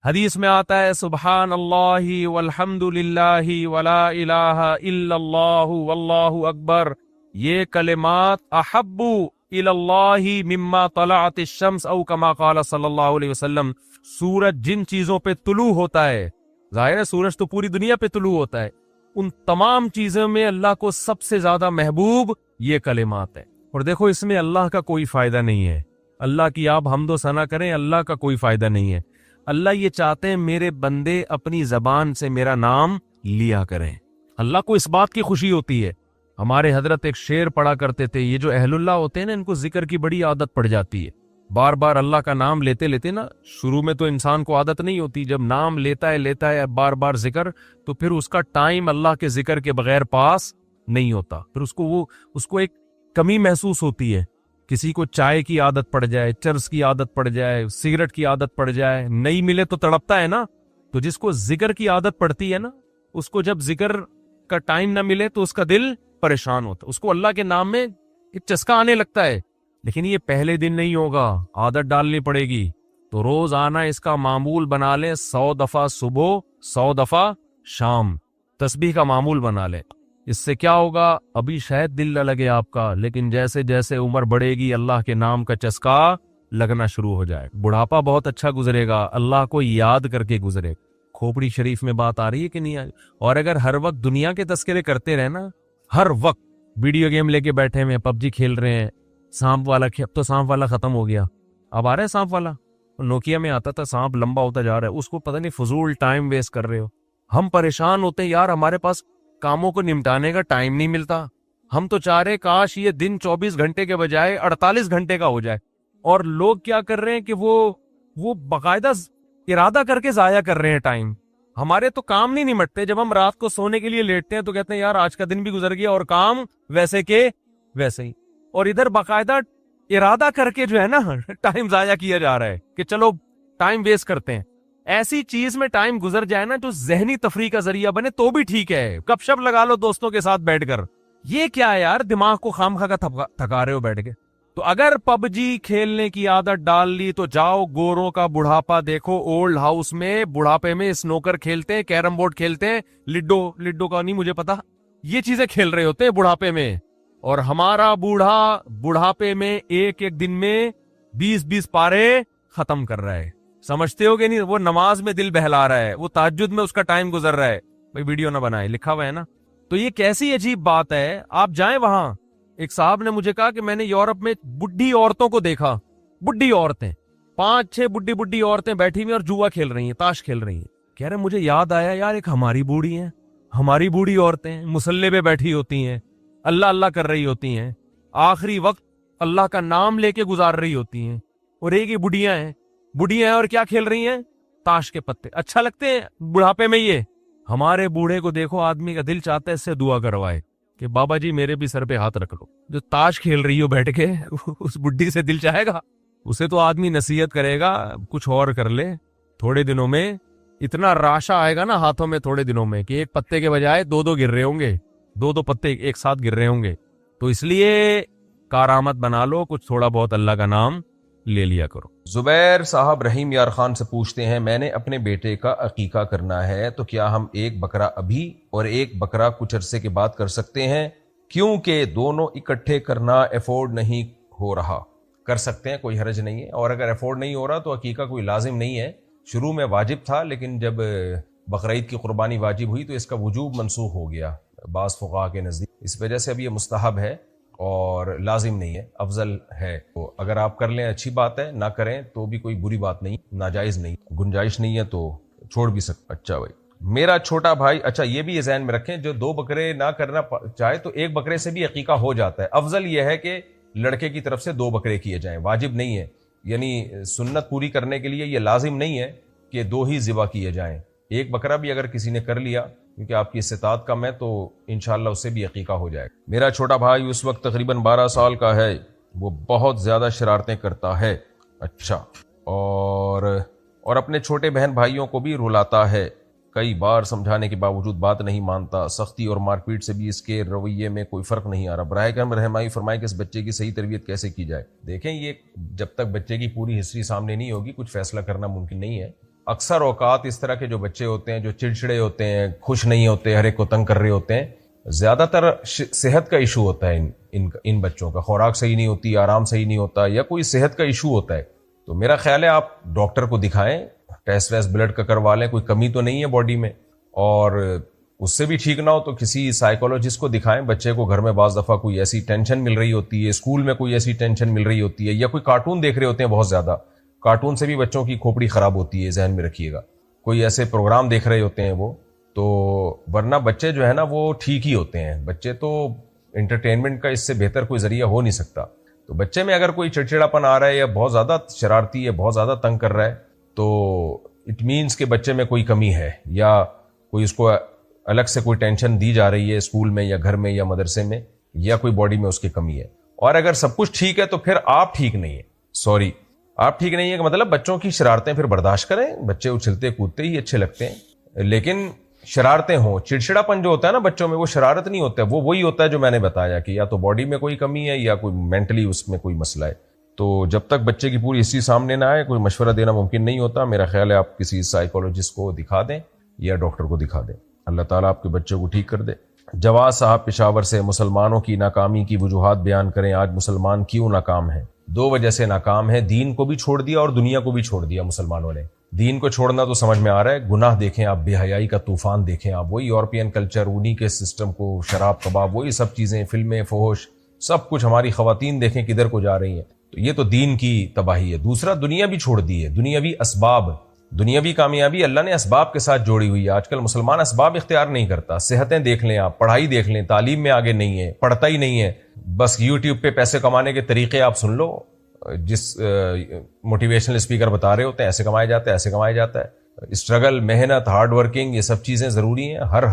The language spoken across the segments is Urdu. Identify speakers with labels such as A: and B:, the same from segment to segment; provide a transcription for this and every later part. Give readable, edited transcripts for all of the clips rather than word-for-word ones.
A: حدیث میں آتا ہے سبحان اللہ والحمد للہ ولا الہ الا اللہ واللہ اکبر، یہ کلمات احب الی اللہ مما طلعت الشمس او کما قال صلی اللہ علیہ وسلم۔ سورج جن چیزوں پہ طلوع ہوتا ہے، ظاہر ہے سورج تو پوری دنیا پہ طلوع ہوتا ہے، ان تمام چیزوں میں اللہ کو سب سے زیادہ محبوب یہ کلمات ہے۔ اور دیکھو اس میں اللہ کا کوئی فائدہ نہیں ہے، اللہ کی آپ حمد و ثنا کریں، اللہ کا کوئی فائدہ نہیں ہے۔ اللہ یہ چاہتے ہیں میرے بندے اپنی زبان سے میرا نام لیا کریں، اللہ کو اس بات کی خوشی ہوتی ہے۔ ہمارے حضرت ایک شعر پڑھا کرتے تھے، یہ جو اہل اللہ ہوتے ہیں نا، ان کو ذکر کی بڑی عادت پڑ جاتی ہے، بار بار اللہ کا نام لیتے لیتے نا، شروع میں تو انسان کو عادت نہیں ہوتی، جب نام لیتا ہے بار بار ذکر، تو پھر اس کا ٹائم اللہ کے ذکر کے بغیر پاس نہیں ہوتا، پھر اس کو ایک کمی محسوس ہوتی ہے۔ کسی کو چائے کی عادت پڑ جائے، چرس کی عادت پڑ جائے، سگریٹ کی عادت پڑ جائے، نہیں ملے تو تڑپتا ہے نا، تو جس کو ذکر کی عادت پڑتی ہے نا، اس کو جب ذکر کا ٹائم نہ ملے تو اس کا دل پریشان ہوتا، اس کو اللہ کے نام میں ایک چسکا آنے لگتا ہے۔ لیکن یہ پہلے دن نہیں ہوگا، عادت ڈالنی پڑے گی، تو روز آنا اس کا معمول بنا لیں، 100 دفعہ صبح 100 دفعہ شام تسبیح کا معمول بنا لیں۔ اس سے کیا ہوگا، ابھی شاید دل نہ لگے آپ کا، لیکن جیسے جیسے عمر بڑھے گی اللہ کے نام کا چسکا لگنا شروع ہو جائے، بڑھاپا بہت اچھا گزرے گا، اللہ کو یاد کر کے گزرے۔ کھوپڑی شریف میں بات آ رہی ہے کہ نہیں آ رہی؟ اور اگر ہر وقت دنیا کے تذکرے کرتے رہنا، ہر وقت ویڈیو گیم لے کے بیٹھے ہوئے، پب جی کھیل رہے ہیں، سانپ والا اب تو سانپ والا ختم ہو گیا، اب آ رہا ہے سانپ والا، نوکیا میں آتا تھا، سانپ لمبا ہوتا جا رہا ہے، اس کو پتہ نہیں فضول ٹائم ویسٹ کر رہے ہو۔ ہم پریشان ہوتے ہیں یار، ہمارے پاس کاموں کو نمٹانے کا ٹائم نہیں ملتا، ہم تو چاہ رہے کاش یہ دن 24 گھنٹے کے بجائے 48 گھنٹے کا ہو جائے، اور لوگ کیا کر رہے ہیں کہ وہ باقاعدہ ارادہ کر کے ضائع کر رہے ہیں ٹائم۔ ہمارے تو کام نہیں نمٹتے، جب ہم رات کو سونے کے لیے لیٹتے ہیں تو کہتے ہیں یار آج کا دن بھی گزر گیا اور کام ویسے کے ویسے ہی، اور ادھر باقاعدہ ارادہ کر کے جو ہے نا ٹائم ضائع کیا جا رہا ہے کہ چلو ٹائم ویسٹ کرتے ہیں۔ ایسی چیز میں ٹائم گزر جائے نا جو ذہنی تفریح کا ذریعہ بنے تو بھی ٹھیک ہے، گپ شپ لگا لو دوستوں کے ساتھ بیٹھ کر، یہ کیا ہے یار، دماغ کو خام خواہ کا تھکا رہے ہو بیٹھ کے۔ تو اگر پب جی کھیلنے کی عادت ڈال لی تو جاؤ گوروں کا بڑھاپا دیکھو، اولڈ ہاؤس میں بڑھاپے میں سنوکر کھیلتے ہیں، کیرم بورڈ کھیلتے ہیں، لڈو کا نہیں مجھے پتا، یہ چیزیں کھیل رہے ہوتے ہیں بڑھاپے میں، اور ہمارا بوڑھا بڑھاپے میں ایک ایک دن میں 20 پارے ختم کر رہا ہے، سمجھتے ہو کہ نہیں؟ وہ نماز میں دل بہلا رہا ہے، وہ تہجد میں اس کا ٹائم گزر رہا ہے، بھائی ویڈیو نہ بنائے، لکھا ہوا ہے نا۔ تو یہ کیسی عجیب بات ہے، آپ جائیں وہاں، ایک صاحب نے مجھے کہا کہ میں نے یورپ میں بڈھی عورتوں کو دیکھا، بڈھی عورتیں 5-6 بڈھی عورتیں بیٹھی ہوئی اور جوا کھیل رہی ہیں، تاش کھیل رہی ہیں۔ کہہ رہے مجھے یاد آیا یار، ایک ہماری بوڑھی ہیں، ہماری بوڑھی عورتیں مصلے پہ بیٹھی ہوتی ہیں، اللہ اللہ کر رہی ہوتی ہیں، آخری وقت اللہ کا نام لے کے گزار رہی ہوتی ہیں، اور ایک ہی بڑھیاں ہیں اور کیا کھیل رہی ہیں، تاش کے پتے۔ اچھا لگتے ہیں بڑھاپے میں یہ؟ ہمارے بوڑھے کو دیکھو، آدمی کا دل چاہتا ہے اس سے دعا کروائے کہ بابا جی میرے بھی سر پہ ہاتھ رکھ لو۔ جو تاش کھیل رہی ہو بیٹھ کے اس بڈھی سے دل چاہے گا؟ اسے تو آدمی نصیحت کرے گا کچھ اور کر لے، تھوڑے دنوں میں اتنا راشا آئے گا نا ہاتھوں میں تھوڑے دنوں میں کہ ایک پتے کے بجائے 2 گر رہے ہوں گے، 2 پتے ایک ساتھ گر رہے ہوں گے۔ تو اس لیے کارآمد بنا لو، کچھ تھوڑا بہت اللہ کا نام لے لیا کرو۔
B: زبیر صاحب رحیم یار خان سے پوچھتے ہیں، میں نے اپنے بیٹے کا عقیقہ کرنا ہے تو کیا ہم ایک بکرا ابھی اور ایک بکرا کچھ عرصے کے بعد کر سکتے ہیں؟ کیونکہ دونوں اکٹھے کرنا افورڈ نہیں ہو رہا۔ کر سکتے ہیں، کوئی حرج نہیں ہے، اور اگر افورڈ نہیں ہو رہا تو عقیقہ کوئی لازم نہیں ہے، شروع میں واجب تھا، لیکن جب بقرعید کی قربانی واجب ہوئی تو اس کا وجوب منسوخ ہو گیا بعض فقہا کے نزدیک، اس وجہ سے اب یہ مستحب ہے اور لازم نہیں ہے، افضل ہے۔ تو اگر آپ کر لیں اچھی بات ہے، نہ کریں تو بھی کوئی بری بات نہیں، ناجائز نہیں، گنجائش نہیں ہے تو چھوڑ بھی سکتے۔ اچھا بھائی، میرا چھوٹا بھائی، اچھا یہ بھی ذہن میں رکھیں، جو 2 بکرے نہ کرنا چاہے تو 1 بکرے سے بھی عقیقہ ہو جاتا ہے۔ افضل یہ ہے کہ لڑکے کی طرف سے 2 بکرے کیے جائیں، واجب نہیں ہے، یعنی سنت پوری کرنے کے لیے یہ لازم نہیں ہے کہ 2 ہی ذبح کیے جائیں۔ 1 بکرا بھی اگر کسی نے کر لیا کیونکہ آپ کی استطاعت کم ہے تو انشاءاللہ اس سے بھی عقیقہ ہو جائے گا۔ میرا چھوٹا بھائی اس وقت تقریباً 12 سال کا ہے، وہ بہت زیادہ شرارتیں کرتا ہے، اچھا، اور اپنے چھوٹے بہن بھائیوں کو بھی رلاتا ہے، کئی بار سمجھانے کے باوجود بات نہیں مانتا، سختی اور مار پیٹ سے بھی اس کے رویے میں کوئی فرق نہیں آ رہا۔ براہ کرم رہنمائی فرمائیں کہ اس بچے کی صحیح تربیت کیسے کی جائے۔ دیکھیں، یہ جب تک بچے کی پوری ہسٹری سامنے نہیں ہوگی کچھ فیصلہ کرنا ممکن نہیں ہے۔ اکثر اوقات اس طرح کے جو بچے ہوتے ہیں جو چڑچڑے ہوتے ہیں, خوش نہیں ہوتے, ہر ایک کو تنگ کر رہے ہوتے ہیں, زیادہ تر صحت کا ایشو ہوتا ہے ان بچوں کا. خوراک صحیح نہیں ہوتی, آرام صحیح نہیں ہوتا, یا کوئی صحت کا ایشو ہوتا ہے. تو میرا خیال ہے آپ ڈاکٹر کو دکھائیں, ٹیسٹ ویسٹ بلڈ کا کروا لیں, کوئی کمی تو نہیں ہے باڈی میں, اور اس سے بھی ٹھیک نہ ہو تو کسی سائیکولوجسٹ کو دکھائیں. بچے کو گھر میں بعض دفعہ کوئی ایسی ٹینشن مل رہی ہوتی ہے, اسکول میں کوئی ایسی ٹینشن مل رہی ہوتی ہے, یا کوئی کارٹون دیکھ رہے ہوتے ہیں بہت زیادہ. کارٹون سے بھی بچوں کی کھوپڑی خراب ہوتی ہے, ذہن میں رکھیے گا. کوئی ایسے پروگرام دیکھ رہے ہوتے ہیں وہ, تو ورنہ بچے جو ہے نا وہ ٹھیک ہی ہوتے ہیں. بچے تو انٹرٹینمنٹ کا اس سے بہتر کوئی ذریعہ ہو نہیں سکتا. تو بچے میں اگر کوئی چڑچڑاپن آ رہا ہے یا بہت زیادہ شرارتی ہے, بہت زیادہ تنگ کر رہا ہے, تو اٹ مینس کہ بچے میں کوئی کمی ہے, یا کوئی اس کو الگ سے کوئی ٹینشن دی جا رہی ہے اسکول میں یا گھر میں یا مدرسے میں, یا کوئی باڈی میں اس کی کمی ہے. اور اگر سب کچھ ٹھیک ہے تو پھر آپ ٹھیک نہیں ہیں. سوری, آپ ٹھیک نہیں ہے کہ مطلب بچوں کی شرارتیں پھر برداشت کریں. بچے اچھلتے کودتے ہی اچھے لگتے ہیں, لیکن شرارتیں ہوں. چڑچڑاپن جو ہوتا ہے نا بچوں میں, وہ شرارت نہیں ہوتا ہے, وہ وہی ہوتا ہے جو میں نے بتایا کہ یا تو باڈی میں کوئی کمی ہے یا کوئی مینٹلی اس میں کوئی مسئلہ ہے. تو جب تک بچے کی پوری ہسٹری سامنے نہ آئے کوئی مشورہ دینا ممکن نہیں ہوتا. میرا خیال ہے آپ کسی سائیکولوجسٹ کو دکھا دیں یا ڈاکٹر کو دکھا دیں. اللہ تعالیٰ آپ کے بچوں کو ٹھیک کر دے. جواز صاحب پشاور سے, مسلمانوں کی ناکامی کی وجوہات بیان کریں. آج مسلمان کیوں ناکام ہیں؟ 2 وجہ سے ناکام ہے. دین کو بھی چھوڑ دیا اور دنیا کو بھی چھوڑ دیا مسلمانوں نے. دین کو چھوڑنا تو سمجھ میں آ رہا ہے, گناہ دیکھیں آپ, بے حیائی کا طوفان دیکھیں آپ, وہی یورپین کلچر, انہی کے سسٹم کو, شراب کباب, وہی سب چیزیں, فلمیں, فحش, سب کچھ. ہماری خواتین دیکھیں کدھر کو جا رہی ہیں. تو یہ تو دین کی تباہی ہے. دوسرا, دنیا بھی چھوڑ دی ہے. دنیاوی اسباب, دنیاوی کامیابی اللہ نے اسباب کے ساتھ جوڑی ہوئی ہے. آج کل مسلمان اسباب اختیار نہیں کرتا. صحتیں دیکھ لیں آپ, پڑھائی دیکھ لیں, تعلیم میں آگے نہیں ہے, پڑھتا ہی نہیں ہے. بس یوٹیوب پہ پیسے کمانے کے طریقے آپ سن لو, جس موٹیویشنل اسپیکر بتا رہے ہوتے ہیں ایسے کمایا جاتا ہے, ایسے کمایا جاتا ہے. اسٹرگل, محنت, ہارڈ ورکنگ, یہ سب چیزیں ضروری ہیں. ہر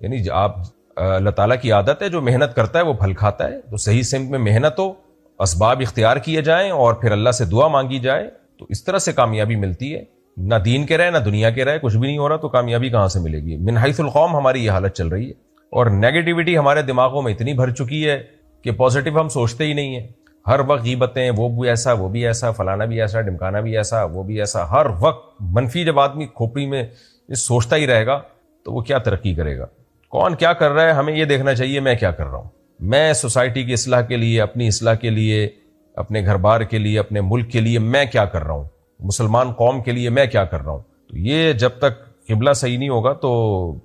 B: یعنی آپ, اللہ تعالیٰ کی عادت ہے جو محنت کرتا ہے وہ پھل کھاتا ہے. تو صحیح سمت میں محنت ہو, اسباب اختیار کیے جائیں اور پھر اللہ سے دعا مانگی جائے, تو اس طرح سے کامیابی ملتی ہے. نہ دین کے رہے نہ دنیا کے رہے, کچھ بھی نہیں ہو رہا, تو کامیابی کہاں سے ملے گی؟ من حیث القوم ہماری یہ حالت چل رہی ہے. اور نیگیٹیوٹی ہمارے دماغوں میں اتنی بھر چکی ہے کہ پازیٹیو ہم سوچتے ہی نہیں ہیں. ہر وقت غیبتیں, وہ بھی ایسا, وہ بھی ایسا, فلانا بھی ایسا, ڈمکانا بھی ایسا, وہ بھی ایسا. ہر وقت منفی. جب آدمی کھوپڑی میں سوچتا ہی رہے گا تو وہ کیا ترقی کرے گا؟ کون کیا کر رہا ہے, ہمیں یہ دیکھنا چاہیے میں کیا کر رہا ہوں. میں سوسائٹی کی اصلاح کے لیے, اپنی اصلاح کے لیے, اپنے گھر بار کے لیے, اپنے ملک کے لیے میں کیا کر رہا ہوں, مسلمان قوم کے لیے میں کیا کر رہا ہوں. تو یہ جب تک قبلہ صحیح نہیں ہوگا تو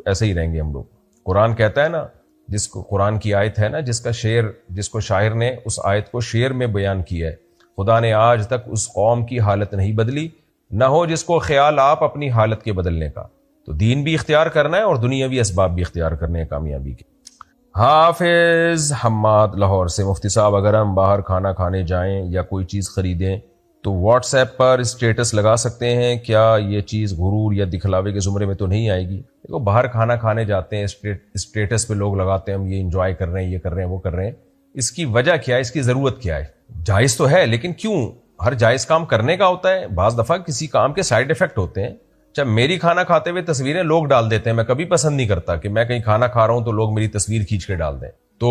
B: ایسے ہی رہیں گے ہم لوگ. قرآن کہتا ہے نا, جس کو قرآن کی آیت ہے نا, جس کو شاعر نے اس آیت کو شعر میں بیان کیا ہے, خدا نے آج تک اس قوم کی حالت نہیں بدلی, نہ ہو جس کو خیال آپ اپنی حالت کے بدلنے کا. تو دین بھی اختیار کرنا ہے اور دنیاوی اسباب بھی اختیار کرنے ہیں کامیابی کے. حافظ حماد لاہور سے, مفتی صاحب اگر ہم باہر کھانا کھانے جائیں یا کوئی چیز خریدیں تو واٹس ایپ پر اسٹیٹس لگا سکتے ہیں کیا؟ یہ چیز غرور یا دکھلاوے کے زمرے میں تو نہیں آئے گی؟ دیکھو, باہر کھانا کھانے جاتے ہیں, اسٹیٹس پہ لوگ لگاتے ہیں ہم یہ انجوائے کر رہے ہیں, یہ کر رہے ہیں, وہ کر رہے ہیں. اس کی وجہ کیا ہے, اس کی ضرورت کیا ہے؟ جائز تو ہے, لیکن کیوں؟ ہر جائز کام کرنے کا ہوتا ہے. بعض دفعہ کسی کام کے سائیڈ افیکٹ ہوتے ہیں. جب میری کھانا کھاتے ہوئے تصویریں لوگ ڈال دیتے ہیں, میں کبھی پسند نہیں کرتا کہ میں کہیں کھانا کھا رہا ہوں تو لوگ میری تصویر کھینچ کے ڈال دیں. تو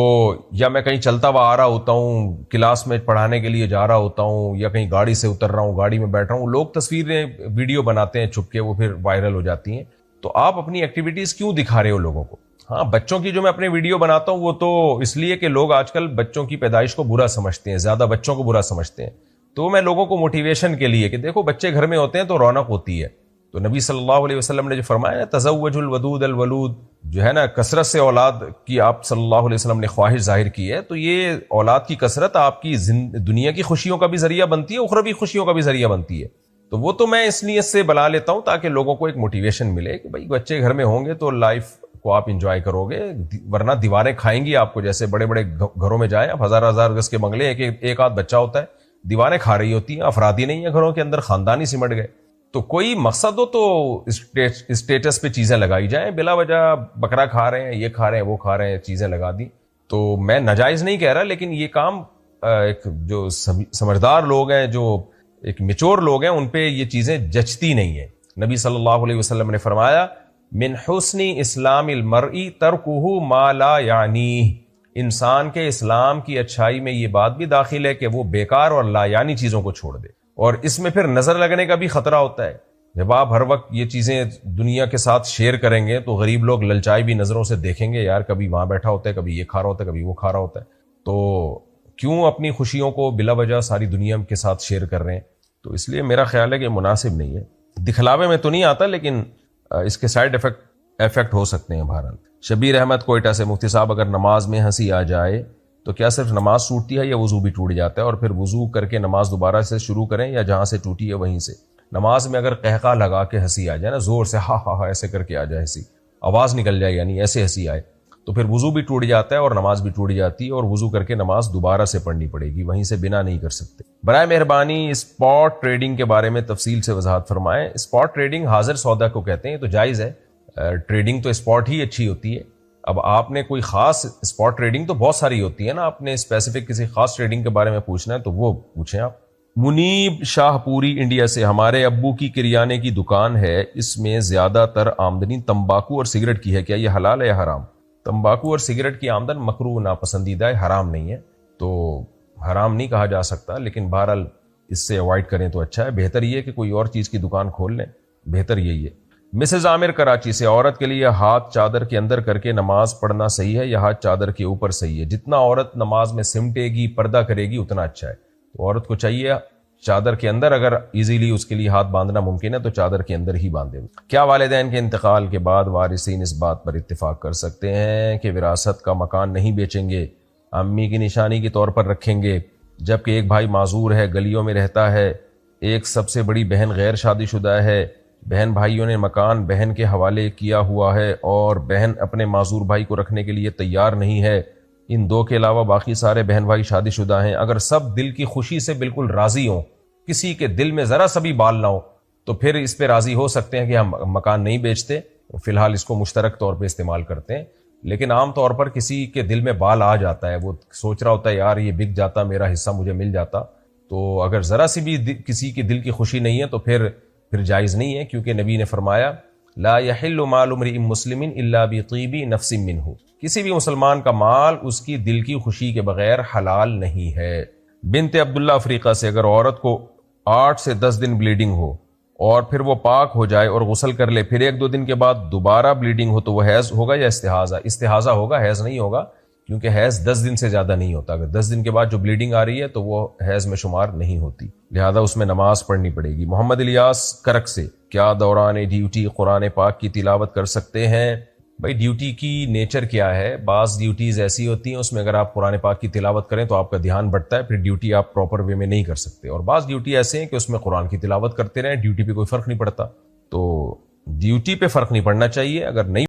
B: یا میں کہیں چلتا ہوا آ رہا ہوتا ہوں, کلاس میں پڑھانے کے لیے جا رہا ہوتا ہوں, یا کہیں گاڑی سے اتر رہا ہوں, گاڑی میں بیٹھ رہا ہوں, لوگ تصویریں ویڈیو بناتے ہیں چھپ کے, وہ پھر وائرل ہو جاتی ہیں. تو آپ اپنی ایکٹیویٹیز کیوں دکھا رہے ہو لوگوں کو؟ ہاں, بچوں کی جو میں اپنے ویڈیو بناتا ہوں وہ تو اس لیے کہ لوگ آج کل بچوں کی پیدائش کو برا سمجھتے ہیں, زیادہ بچوں کو برا سمجھتے ہیں. تو میں لوگوں کو موٹیویشن کے لیے کہ دیکھو بچے گھر میں ہوتے ہیں تو رونق ہوتی ہے. تو نبی صلی اللہ علیہ وسلم نے جو فرمایا, تزوج الودود الولود, جو ہے نا کثرت سے اولاد کی آپ صلی اللہ علیہ وسلم نے خواہش ظاہر کی ہے. تو یہ اولاد کی کثرت آپ کی دنیا کی خوشیوں کا بھی ذریعہ بنتی ہے, اخروی خوشیوں کا بھی ذریعہ بنتی ہے. تو وہ تو میں اس نیت سے بلا لیتا ہوں تاکہ لوگوں کو ایک موٹیویشن ملے کہ بھائی بچے گھر میں ہوں گے تو لائف کو آپ انجوائے کرو گے, ورنہ دیواریں کھائیں گی آپ کو. جیسے بڑے بڑے گھروں میں جائیں آپ, ہزار ہزار گز کے بنگلے, ایک آدھ بچہ ہوتا ہے, دیواریں کھا رہی ہوتی ہیں, افراد ہی نہیں ہیں گھروں کے اندر, خاندان ہی سمٹ گئے. تو کوئی مقصد ہو تو اسٹیٹس پہ چیزیں لگائی جائیں, بلا وجہ بکرا کھا رہے ہیں, یہ کھا رہے ہیں, وہ کھا رہے ہیں, چیزیں لگا دی. تو میں ناجائز نہیں کہہ رہا, لیکن یہ کام ایک جو سمجھدار لوگ ہیں, جو ایک میچور لوگ ہیں, ان پہ یہ چیزیں جچتی نہیں ہیں. نبی صلی اللہ علیہ وسلم نے فرمایا, من حسن اسلام المرء ترکہ ما لا یعنیہ, انسان کے اسلام کی اچھائی میں یہ بات بھی داخل ہے کہ وہ بیکار اور لا یعنی چیزوں کو چھوڑ دے. اور اس میں پھر نظر لگنے کا بھی خطرہ ہوتا ہے. جب آپ ہر وقت یہ چیزیں دنیا کے ساتھ شیئر کریں گے تو غریب لوگ للچائی بھی نظروں سے دیکھیں گے، یار کبھی وہاں بیٹھا ہوتا ہے، کبھی یہ کھا رہا ہوتا ہے، کبھی وہ کھا رہا ہوتا ہے، تو کیوں اپنی خوشیوں کو بلا وجہ ساری دنیا کے ساتھ شیئر کر رہے ہیں؟ تو اس لیے میرا خیال ہے کہ مناسب نہیں ہے. دکھلاوے میں تو نہیں آتا، لیکن اس کے سائیڈ افیکٹ ہو سکتے ہیں. بہرحال شبیر احمد کوئٹہ سے، مفتی صاحب اگر نماز میں ہنسی آ جائے تو کیا صرف نماز ٹوٹتی ہے یا وضو بھی ٹوٹ جاتا ہے؟ اور پھر وضو کر کے نماز دوبارہ سے شروع کریں یا جہاں سے ٹوٹی ہے وہیں سے؟ نماز میں اگر قہقہ لگا کے ہنسی آ جائے نا، زور سے ہا ہا ہا ایسے کر کے آ جائے ہنسی، آواز نکل جائے یعنی ایسے ہنسی آئے، تو پھر وضو بھی ٹوٹ جاتا ہے اور نماز بھی ٹوٹ جاتی ہے، اور وضو کر کے نماز دوبارہ سے پڑھنی پڑے گی، وہیں سے بنا نہیں کر سکتے. برائے مہربانی اسپاٹ ٹریڈنگ کے بارے میں تفصیل سے وضاحت فرمائیں. اسپاٹ ٹریڈنگ حاضر سودا کو کہتے ہیں، تو جائز ہے. ٹریڈنگ تو اسپاٹ ہی اچھی ہوتی ہے. اب آپ نے کوئی خاص اسپاٹ ٹریڈنگ تو بہت ساری ہوتی ہے نا، آپ نے اسپیسیفک کسی خاص ٹریڈنگ کے بارے میں پوچھنا ہے تو وہ پوچھیں آپ. منیب شاہ پوری انڈیا سے، ہمارے ابو کی کریانے کی دکان ہے، اس میں زیادہ تر آمدنی تمباکو اور سگریٹ کی ہے، کیا یہ حلال ہے یا حرام؟ تمباکو اور سگریٹ کی آمدن مکروہ ناپسندیدہ ہے، حرام نہیں ہے، تو حرام نہیں کہا جا سکتا، لیکن بہرحال اس سے اوائڈ کریں تو اچھا ہے. بہتر یہ ہے کہ کوئی اور چیز کی دکان کھول لیں، بہتر یہی ہے. مسز عامر کراچی سے، عورت کے لیے ہاتھ چادر کے اندر کر کے نماز پڑھنا صحیح ہے یا ہاتھ چادر کے اوپر صحیح ہے؟ جتنا عورت نماز میں سمٹے گی، پردہ کرے گی، اتنا اچھا ہے. تو عورت کو چاہیے چادر کے اندر، اگر ایزیلی اس کے لیے ہاتھ باندھنا ممکن ہے تو چادر کے اندر ہی باندھے. کیا والدین کے انتقال کے بعد وارثین اس بات پر اتفاق کر سکتے ہیں کہ وراثت کا مکان نہیں بیچیں گے، امی کی نشانی کے طور پر رکھیں گے، جبکہ ایک بھائی معذور ہے، گلیوں میں رہتا ہے، ایک سب سے بڑی بہن غیر شادی شدہ ہے، بہن بھائیوں نے مکان بہن کے حوالے کیا ہوا ہے اور بہن اپنے معذور بھائی کو رکھنے کے لیے تیار نہیں ہے، ان دو کے علاوہ باقی سارے بہن بھائی شادی شدہ ہیں، اگر سب دل کی خوشی سے بالکل راضی ہوں، کسی کے دل میں ذرا سا بھی بال نہ ہو، تو پھر اس پہ راضی ہو سکتے ہیں کہ ہم مکان نہیں بیچتے، فی الحال اس کو مشترک طور پہ استعمال کرتے ہیں. لیکن عام طور پر کسی کے دل میں بال آ جاتا ہے، وہ سوچ رہا ہوتا ہے یار یہ بک جاتا، میرا حصہ مجھے مل جاتا، تو اگر ذرا سی بھی کسی کے دل کی خوشی نہیں ہے تو پھر جائز نہیں ہے، کیونکہ نبی نے فرمایا لا یحل مال امرئ مسلم الا بطیب نفس منہ، کسی بھی مسلمان کا مال اس کی دل کی خوشی کے بغیر حلال نہیں ہے. بنت عبداللہ افریقہ سے، اگر عورت کو 8 سے 10 دن بلیڈنگ ہو اور پھر وہ پاک ہو جائے اور غسل کر لے، پھر 1-2 دن کے بعد دوبارہ بلیڈنگ ہو تو وہ حیض ہوگا یا استحاضہ؟ استحاضہ ہوگا، حیض نہیں ہوگا، کیونکہ حیض 10 دن سے زیادہ نہیں ہوتا. اگر 10 دن کے بعد جو بلیڈنگ آ رہی ہے تو وہ حیض میں شمار نہیں ہوتی، لہذا اس میں نماز پڑھنی پڑے گی. محمد الیاس کرک سے، کیا دوران ڈیوٹی قرآن پاک کی تلاوت کر سکتے ہیں؟ بھائی ڈیوٹی کی نیچر کیا ہے؟ بعض ڈیوٹیز ایسی ہوتی ہیں اس میں اگر آپ قرآن پاک کی تلاوت کریں تو آپ کا دھیان بٹتا ہے، پھر ڈیوٹی آپ پراپر وے میں نہیں کر سکتے، اور بعض ڈیوٹی ایسے ہیں کہ اس میں قرآن کی تلاوت کرتے رہیں، ڈیوٹی پہ کوئی فرق نہیں پڑتا. تو ڈیوٹی پہ فرق نہیں پڑنا چاہیے، اگر نہیں